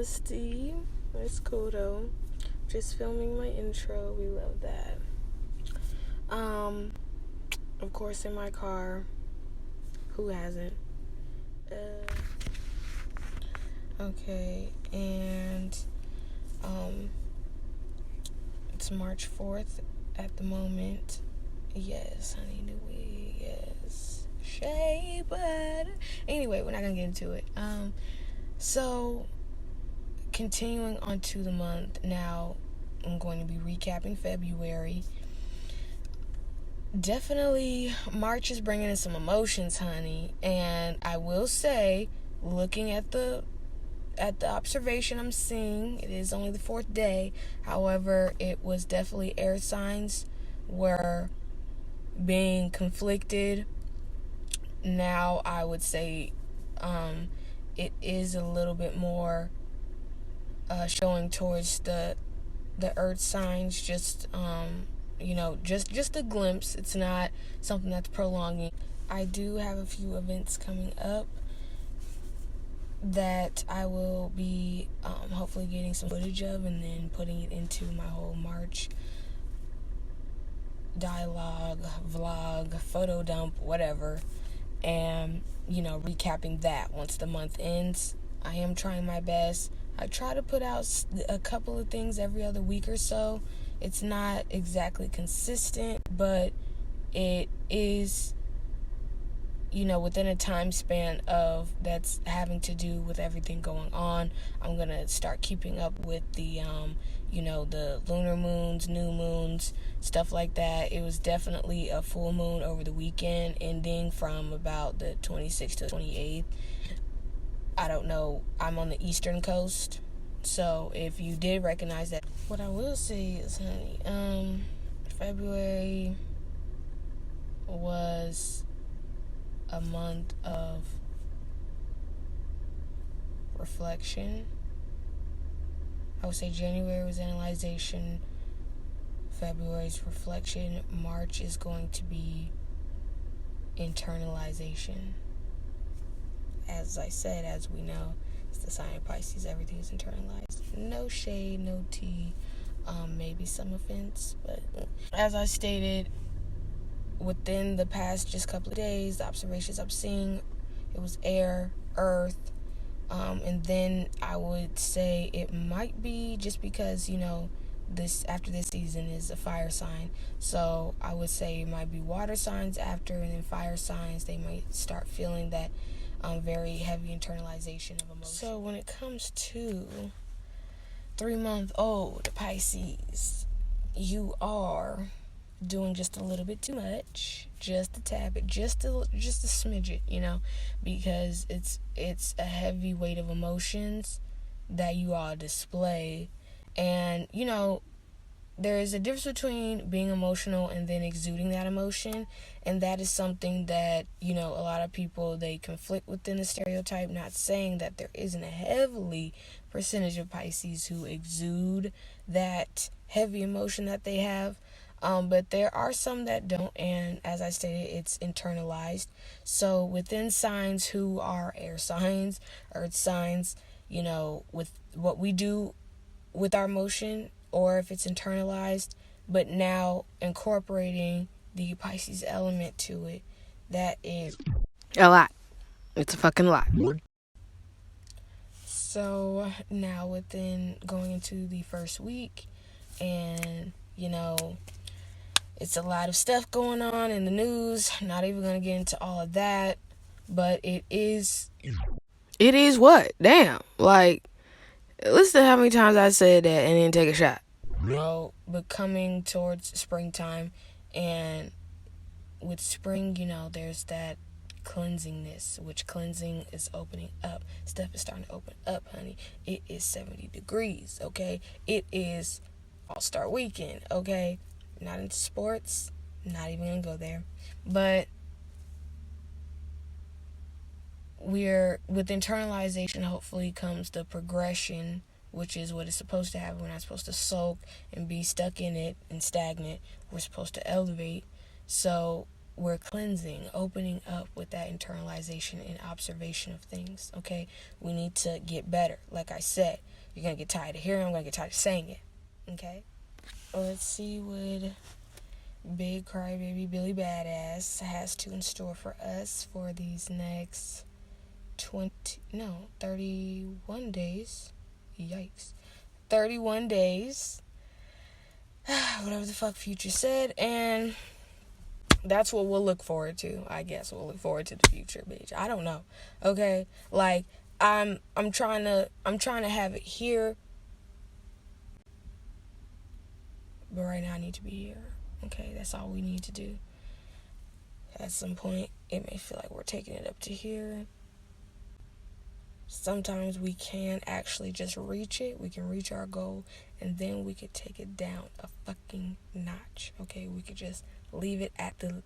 bestie. It's cool though. Just filming my intro. We love that. Of course, in my car. Who hasn't? Okay, and it's March 4th at the moment. Yes, honey, new wig. Yes, shea butter. Anyway, we're not gonna get into it. So continuing on to the month now, I'm going to be recapping February. Definitely, March is bringing in some emotions, honey, and I will say, looking at the observation I'm seeing, it is only the 4th day. However, it was definitely air signs were being conflicted. Now I would say it is a little bit more showing towards the earth signs, just just a glimpse. It's not something that's prolonging. I do have a few events coming up that I will be hopefully getting some footage of and then putting it into my whole March dialogue, vlog, photo dump, whatever, and recapping that once the month ends. I am trying my best. I try to put out a couple of things every other week or so. It's not exactly consistent, but it is within a time span of that's having to do with everything going on. I'm gonna start keeping up with the the lunar moons, new moons, stuff like that. It was definitely a full moon over the weekend, ending from about the 26th to 28th. I don't know, I'm on the eastern coast, so if you did recognize that. What I will say is, honey, February was a month of reflection. I would say January was analyzation, February's reflection, March is going to be internalization. As I said, as we know, it's the sign of Pisces, everything is internalized. No shade, no tea, maybe some offense, but as I stated, within the past just couple of days, the observations I'm seeing, it was air, earth, and then I would say it might be just because this after this season is a fire sign, so I would say it might be water signs after, and then fire signs, they might start feeling that very heavy internalization of emotion. So when it comes to 3-month-old Pisces, you are doing just a little bit too much, just a tad bit, just a smidget, because it's a heavy weight of emotions that you all display, and there is a difference between being emotional and then exuding that emotion, and that is something that a lot of people, they conflict within the stereotype. Not saying that there isn't a heavily percentage of Pisces who exude that heavy emotion that they have, but there are some that don't, and as I stated, it's internalized. So within signs who are air signs, earth signs, with what we do with our emotion, or if it's internalized, but now incorporating the Pisces element to it, that is a lot. It's a fucking lot. So now within going into the first week, and it's a lot of stuff going on in the news. Not even going to get into all of that, but it is what? Damn. Like, listen to how many times I said that and then take a shot. But coming towards springtime, and with spring, there's that cleansingness, which cleansing is opening up. Stuff is starting to open up, honey. It is 70 degrees, okay? It is All-Star Weekend, okay? Not into sports, not even gonna go there, but with internalization, hopefully comes the progression, which is what it's supposed to happen. We're not supposed to sulk and be stuck in it and stagnant. We're supposed to elevate. So we're cleansing, opening up with that internalization and observation of things, okay? We need to get better. Like I said, You're going to get tired of hearing it. I'm going to get tired of saying it. Okay? Let's see what Big Crybaby Billy Badass has to in store for us for these next 31 days. Yikes. 31 days. Whatever the fuck Future said. And that's what we'll look forward to. I guess we'll look forward to the future, bitch. I don't know. Okay? Like, I'm trying to have it here. But right now I need to be here. Okay? That's all we need to do. At some point, it may feel like we're taking it up to here. Sometimes we can actually just reach it. We can reach our goal, and then we could take it down a fucking notch. Okay? We could just leave it at the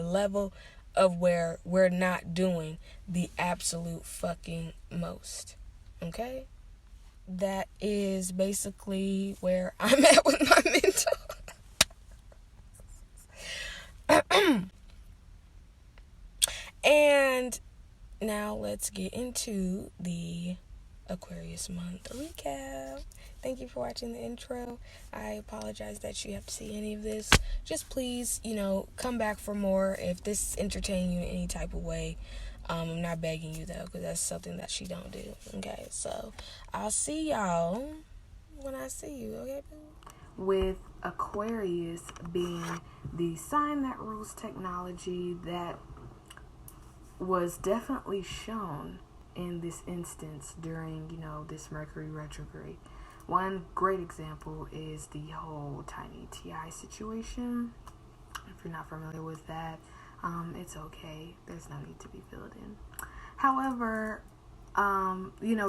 level of where we're not doing the absolute fucking most. Okay? That is basically where I'm at with my mental. And now let's get into the Aquarius month recap. Thank you for watching the intro. I apologize that you have to see any of this. Just please, come back for more if this is entertaining you in any type of way. I'm not begging you though, because that's something that she don't do. Okay, so I'll see y'all when I see you. Okay, with Aquarius being the sign that rules technology, that was definitely shown in this instance during, this Mercury retrograde. One great example is the whole Tiny T.I. situation. If you're not familiar with that, it's okay. There's no need to be filled in. However,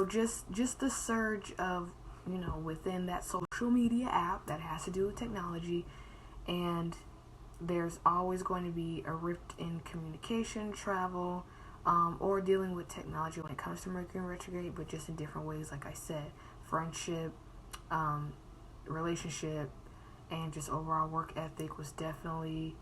just the surge of, within that social media app that has to do with technology, and there's always going to be a rift in communication, travel, or dealing with technology when it comes to Mercury retrograde, but just in different ways. Like I said, friendship, relationship, and just overall work ethic was definitely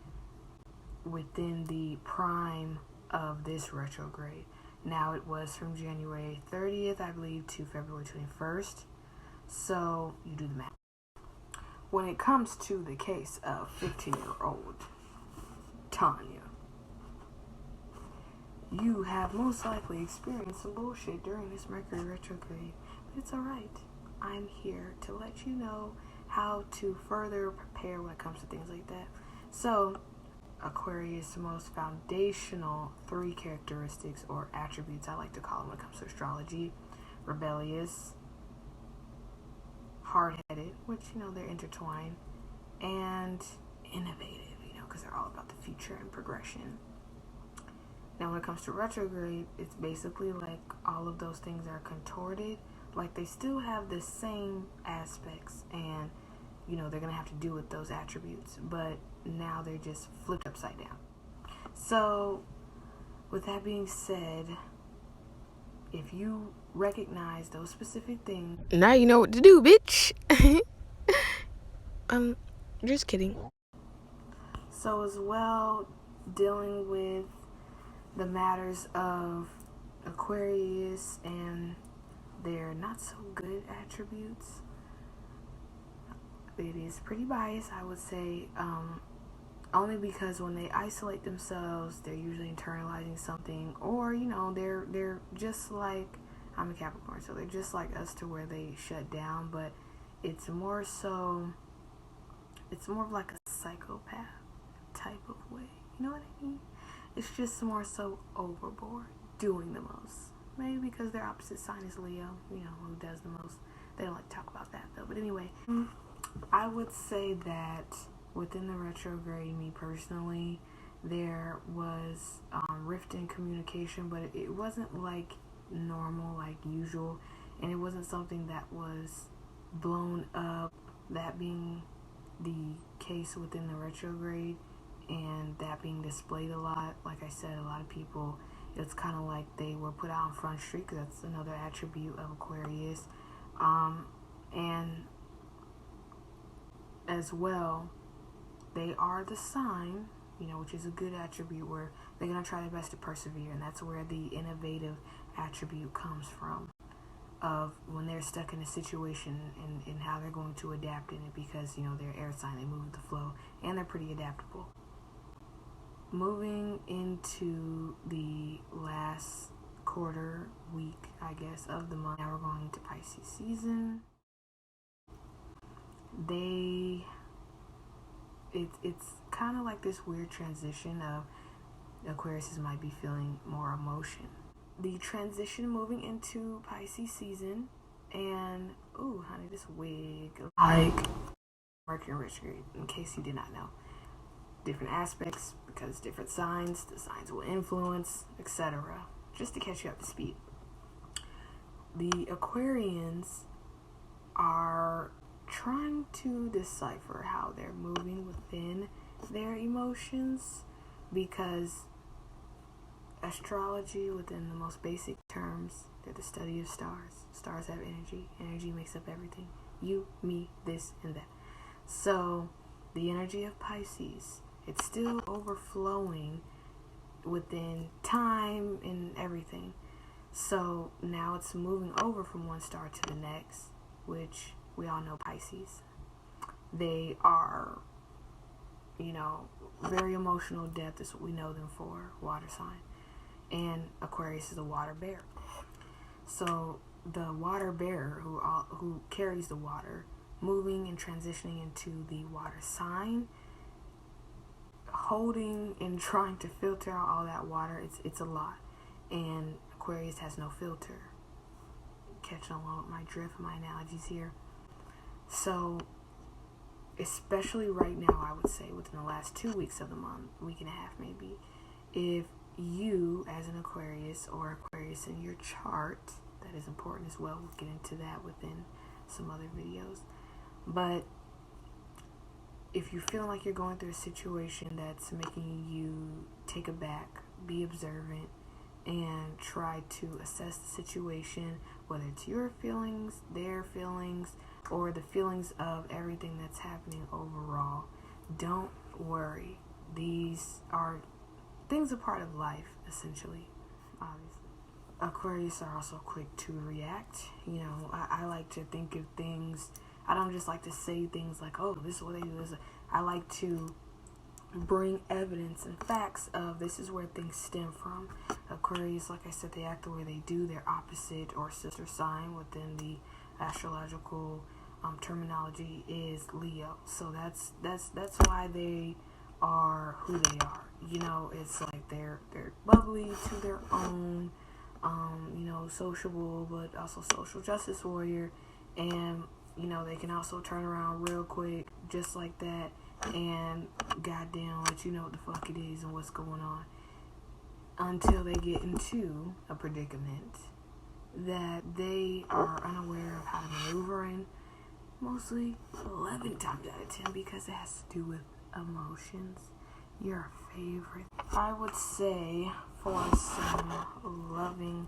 within the prime of this retrograde. Now it was from January 30th, I believe, to February 21st. So you do the math. When it comes to the case of 15-year-old Tanya, you have most likely experienced some bullshit during this Mercury retrograde. But it's alright. I'm here to let you know how to further prepare when it comes to things like that. So, Aquarius' most foundational 3 characteristics or attributes, I like to call them when it comes to astrology: rebellious, hard-headed, which, they're intertwined, and innovative, because they're all about the future and progression. Now, when it comes to retrograde, it's basically like all of those things are contorted. Like, they still have the same aspects, and, they're going to have to do with those attributes, but now they're just flipped upside down. So, with that being said, if you recognize those specific things, now you know what to do, bitch. Just kidding. So as well, dealing with the matters of Aquarius and their not so good attributes, it is pretty biased, I would say, only because when they isolate themselves, they're usually internalizing something, or they're just like, I'm a Capricorn, so they're just like us to where they shut down, but it's more of like a psychopath type of way. You know what I mean? It's just more so overboard, doing the most. Maybe because their opposite sign is Leo, who does the most. They don't like to talk about that though. But anyway, I would say that within the retrograde, me personally, there was rift in communication, but it wasn't like normal, like usual, and it wasn't something that was blown up. That being the case within the retrograde, and that being displayed a lot. Like I said, a lot of people, it's kind of like they were put out on Front Street, because that's another attribute of Aquarius. And as well, they are the sign, which is a good attribute, where they're going to try their best to persevere, and that's where the innovative attribute comes from. of when they're stuck in a situation and how they're going to adapt in it, because, you know, they're air sign, they move with the flow, and they're pretty adaptable. Moving into the last quarter week, I guess, of the month. Now we're going into Pisces season. It's kind of like this weird transition of Aquariuses might be feeling more emotion. The transition moving into Pisces season, and ooh, honey, this wig, like Mercury retrograde, in case you did not know. Different aspects, because different signs, the signs will influence, etc. Just to catch you up to speed. The Aquarians are trying to decipher how they're moving within their emotions, because astrology, within the most basic terms, they're the study of stars. Stars have energy. Energy makes up everything. You, me, this, and that. So the energy of Pisces, it's still overflowing within time and everything. So now it's moving over from one star to the next, which we all know Pisces. They are, you know, very emotional depth is what we know them for, water sign. And Aquarius is a water bear. So the water bearer who carries the water, moving and transitioning into the water sign, holding and trying to filter out all that water, it's a lot. And Aquarius has no filter. Catching along with my drift, my analogies here. So, especially right now, I would say within the last 2 weeks of the month, week and a half maybe, if you as an Aquarius or Aquarius in your chart, that is important as well. We'll get into that within some other videos. But if you feel like you're going through a situation that's making you take a back, be observant, and try to assess the situation, whether it's your feelings, their feelings, or the feelings of everything that's happening overall, don't worry. These are things a part of life, essentially, obviously. Aquarius are also quick to react. You know, I like to think of things. I don't just like to say things like, oh, this is what they do. I like to bring evidence and facts of this is where things stem from. Aquarius, like I said, they act the way they do. Their opposite or sister sign within the astrological terminology is Leo. So that's why they are who they are. You know, it's like they're bubbly to their own, you know, sociable, but also social justice warrior. And, you know, they can also turn around real quick, just like that, and goddamn let you know what the fuck it is and what's going on, until they get into a predicament that they are unaware of how to maneuver in, mostly 11 times out of 10, because it has to do with emotions. Your favorite. I would say, for some loving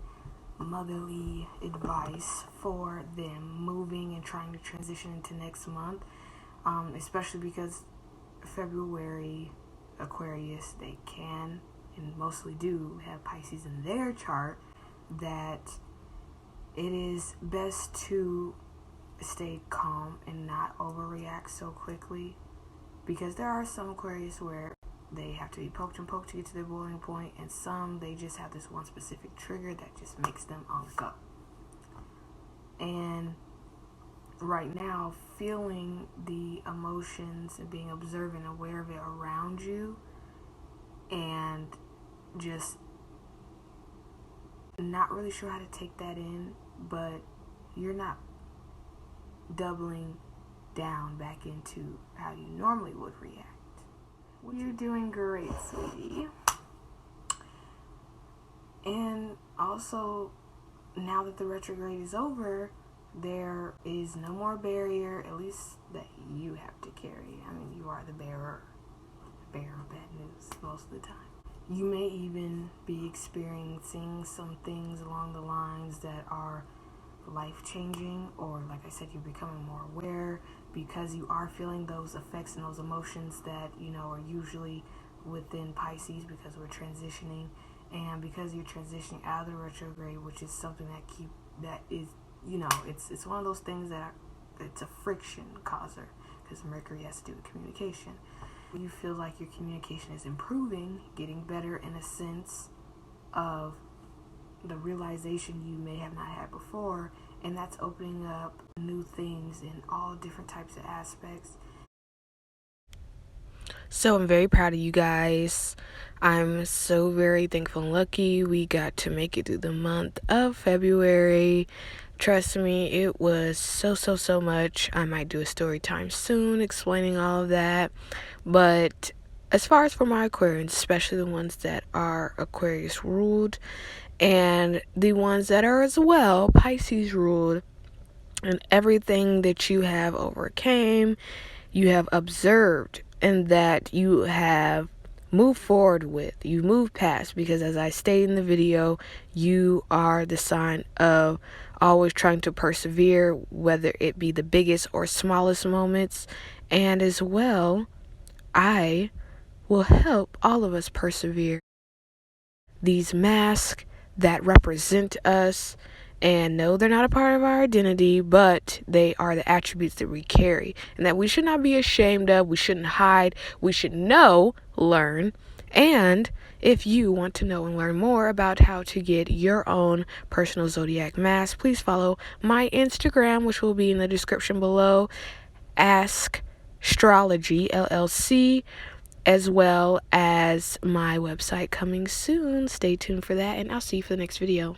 motherly advice for them moving and trying to transition into next month, especially because February Aquarius, they can and mostly do have Pisces in their chart, that it is best to stay calm and not overreact so quickly, because there are some Aquarius where they have to be poked and poked to get to their boiling point, and some they just have this one specific trigger that just makes them unk up. And right now, feeling the emotions and being observant and aware of it around you, and just not really sure how to take that in, but you're not doubling down back into how you normally would react. You're doing great, sweetie. And also, now that the retrograde is over, there is no more barrier, at least that you have to carry. I mean, you are the bearer of bad news most of the time. You may even be experiencing some things along the lines that are life-changing, or like I said, you're becoming more aware, because you are feeling those effects and those emotions that, you know, are usually within Pisces, because we're transitioning, and because you're transitioning out of the retrograde, which is something that is it's one of those things it's a friction causer, because Mercury has to do with communication. You feel like your communication is improving, getting better in a sense of the realization you may have not had before, and that's opening up new things in all different types of aspects. So I'm very proud of you guys. I'm so very thankful and lucky we got to make it through the month of February. Trust me, it was so much. I might do a story time soon explaining all of that. But as far as for my Aquarians, especially the ones that are Aquarius ruled and the ones that are as well Pisces ruled, and everything that you have overcame, you have observed, and that you have moved forward with, you moved past, because as I stated in the video, you are the sign of always trying to persevere, whether it be the biggest or smallest moments. And as well, I will help all of us persevere. These masks that represent us, and no, they're not a part of our identity, but they are the attributes that we carry and that we should not be ashamed of. We shouldn't hide. We should know, learn. And if you want to know and learn more about how to get your own personal zodiac mask, please follow my Instagram, which will be in the description below, Ask Astrology LLC, as well as my website coming soon. Stay tuned for that, and I'll see you for the next video.